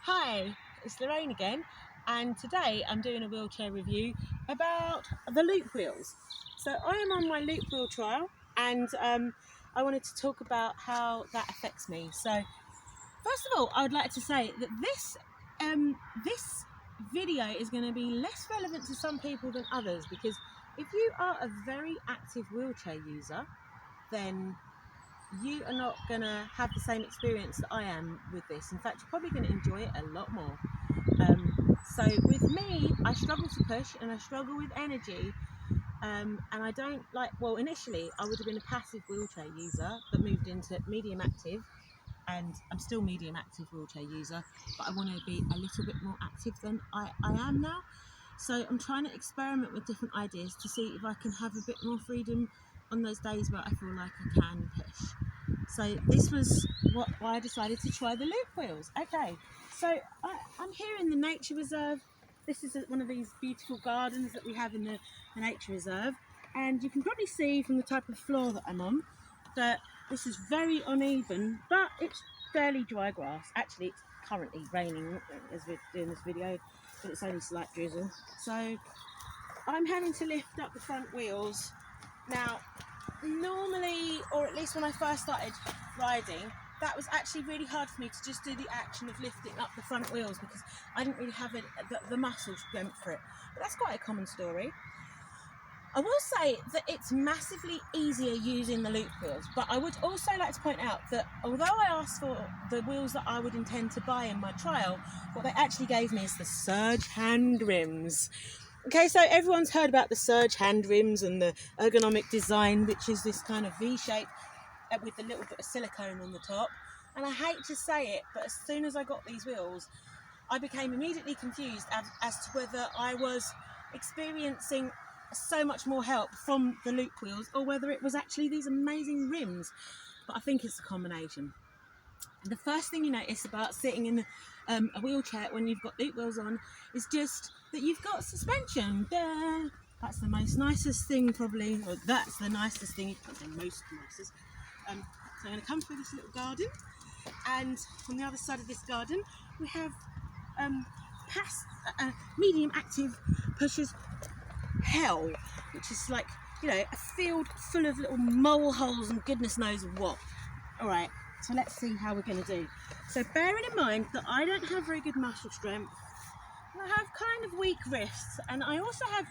Hi, it's Lorraine again, and today I'm doing a wheelchair review about the Loopwheels. So I am on my Loopwheel trial, and I wanted to talk about how that affects me. So first of all, I would like to say that this video is going to be less relevant to some people than others, because if you are a very active wheelchair user, then you are not going to have the same experience that I am with this. In fact, you're probably going to enjoy it a lot more. So with me, I struggle to push and I struggle with energy, and I don't like, well, initially I would have been a passive wheelchair user that moved into medium active, and I'm still medium active wheelchair user, but I want to be a little bit more active than I am now. So I'm trying to experiment with different ideas to see if I can have a bit more freedom on those days where I feel like I can push. So this was why I decided to try the Loopwheels. Okay, so I'm here in the nature reserve. This is one of these beautiful gardens that we have in the nature reserve, and you can probably see from the type of floor that I'm on that this is very uneven, but it's fairly dry grass. Actually, it's currently raining as we're doing this video, but it's only slight drizzle. So I'm having to lift up the front wheels. Now, normally, or at least when I first started riding, that was actually really hard for me to just do the action of lifting up the front wheels, because I didn't really have the muscle strength for it. But that's quite a common story. I will say that it's massively easier using the Loopwheels, but I would also like to point out that although I asked for the wheels that I would intend to buy in my trial, what they actually gave me is the Surge hand rims. Okay, so everyone's heard about the Surge hand rims and the ergonomic design, which is this kind of V shape with a little bit of silicone on the top. And I hate to say it, but as soon as I got these wheels, I became immediately confused as to whether I was experiencing so much more help from the Loopwheels or whether it was actually these amazing rims. But I think it's a combination. The first thing you notice about sitting in a wheelchair when you've got Loopwheels on is just that you've got suspension. Duh. That's the most nicest thing, probably, or that's the nicest thing. You can't say most nicest. So I'm going to come through this little garden, and on the other side of this garden we have medium active pushes hell, which is like, you know, a field full of little mole holes and goodness knows what. Alright, so let's see how we're going to do. So bearing in mind that I don't have very good muscle strength, I have kind of weak wrists, and I also have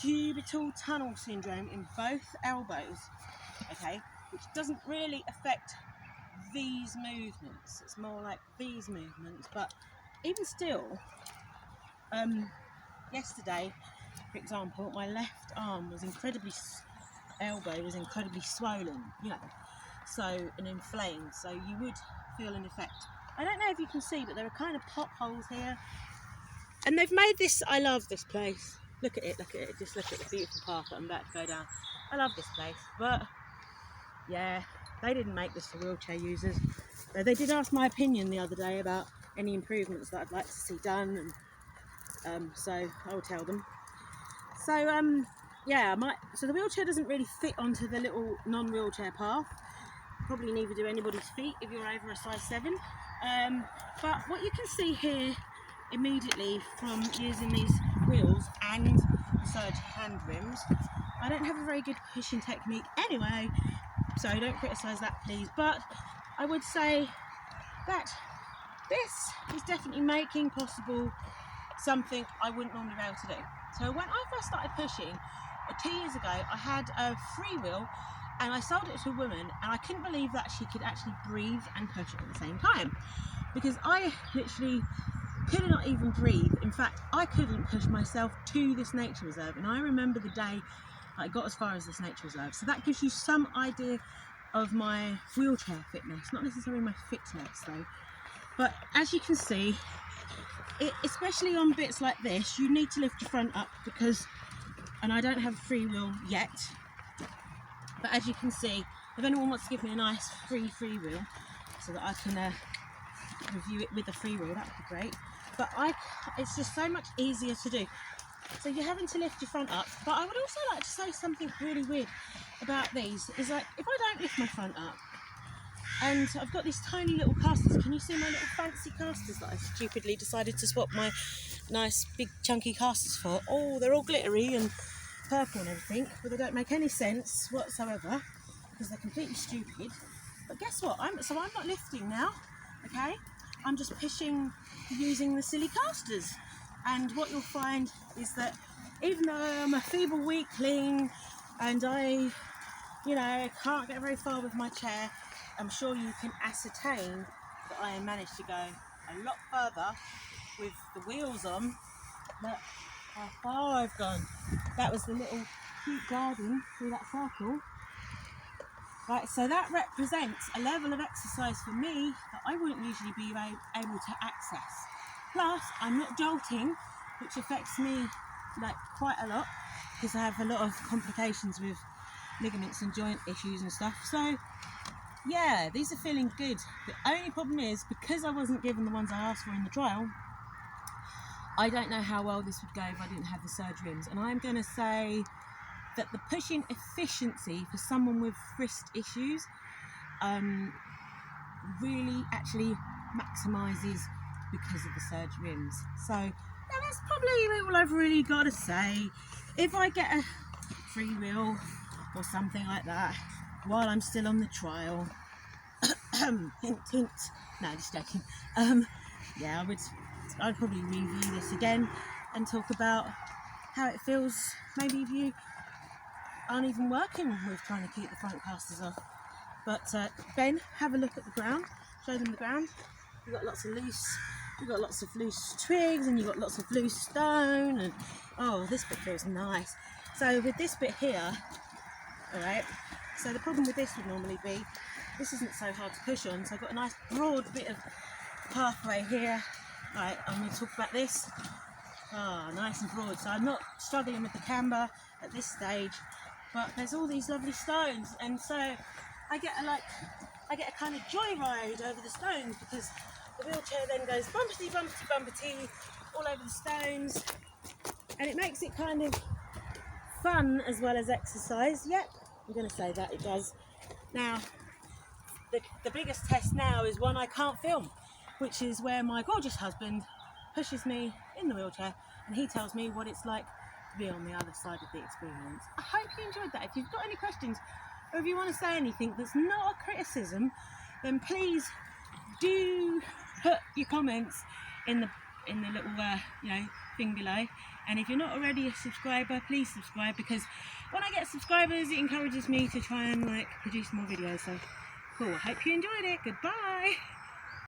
cubital tunnel syndrome in both elbows, okay, which doesn't really affect these movements. It's more like these movements, but even still, yesterday, for example, my left arm was elbow was incredibly swollen, you know, so, and inflamed, so you would feel an effect. I don't know if you can see, but there are kind of potholes here, and they've made this, I love this place. Look at it, just look at the beautiful path that I'm about to go down. I love this place, but yeah, they didn't make this for wheelchair users. They did ask my opinion the other day about any improvements that I'd like to see done, and so I will tell them. So yeah, so the wheelchair doesn't really fit onto the little non-wheelchair path. Probably neither do anybody's feet if you're over a size 7. But what you can see here immediately from using these wheels and the Surge hand rims, I don't have a very good pushing technique anyway, so don't criticise that please, but I would say that this is definitely making possible something I wouldn't normally be able to do. So when I first started pushing 2 years ago, I had a freewheel and I sold it to a woman, and I couldn't believe that she could actually breathe and push at the same time, because I literally could not even breathe. In fact, I couldn't push myself to this nature reserve, and I remember the day I got as far as this nature reserve. So that gives you some idea of my wheelchair fitness, not necessarily my fitness though. But as you can see, especially on bits like this, you need to lift your front up, because, and I don't have a free wheel yet, but as you can see, if anyone wants to give me a nice free wheel so that I can review it with a free wheel, that would be great. But it's just so much easier to do. So you're having to lift your front up. But I would also like to say something really weird about these, is like, if I don't lift my front up, And I've got these tiny little casters. Can you see my little fancy casters that I stupidly decided to swap my nice big chunky casters for? Oh, they're all glittery and purple and everything, but they don't make any sense whatsoever because they're completely stupid. But guess what? I'm not lifting now, okay? I'm just pushing using the silly casters. And what you'll find is that even though I'm a feeble weakling and I can't get very far with my chair, I'm sure you can ascertain that I managed to go a lot further with the wheels on than how far I've gone. That was the little cute garden through that circle. Right, so that represents a level of exercise for me that I wouldn't usually be able to access. Plus, I'm not jolting, which affects me like quite a lot because I have a lot of complications with ligaments and joint issues and stuff. So yeah, these are feeling good. The only problem is, because I wasn't given the ones I asked for in the trial, I don't know how well this would go if I didn't have the surge rims. And I'm going to say that the pushing efficiency for someone with wrist issues really actually maximises because of the surge rims. So yeah, that's probably all I've really got to say. If I get a free wheel or something like that while I'm still on the trial, hint hint, no, just joking, yeah, I'd probably review this again and talk about how it feels maybe if you aren't even working with trying to keep the front casters off. But Ben, have a look at the ground, show them the ground. You've got lots of loose twigs and you've got lots of loose stone, and oh, this bit feels nice. So with this bit here, alright, so the problem with this would normally be this isn't so hard to push on, so I've got a nice broad bit of pathway here. Right, I'm going to talk about this. Nice and broad, so I'm not struggling with the camber at this stage, but there's all these lovely stones, and so I get a kind of joyride over the stones because the wheelchair then goes bumpety bumpety bumpety all over the stones, and it makes it kind of fun as well as exercise. Yep, I'm going to say that it does. Now, the biggest test now is one I can't film, which is where my gorgeous husband pushes me in the wheelchair and he tells me what it's like to be on the other side of the experience. I hope you enjoyed that. If you've got any questions or if you want to say anything that's not a criticism, then please do put your comments in the little thing below. And if you're not already a subscriber, please subscribe, because when I get subscribers it encourages me to try and produce more videos. So cool, I hope you enjoyed it. Goodbye.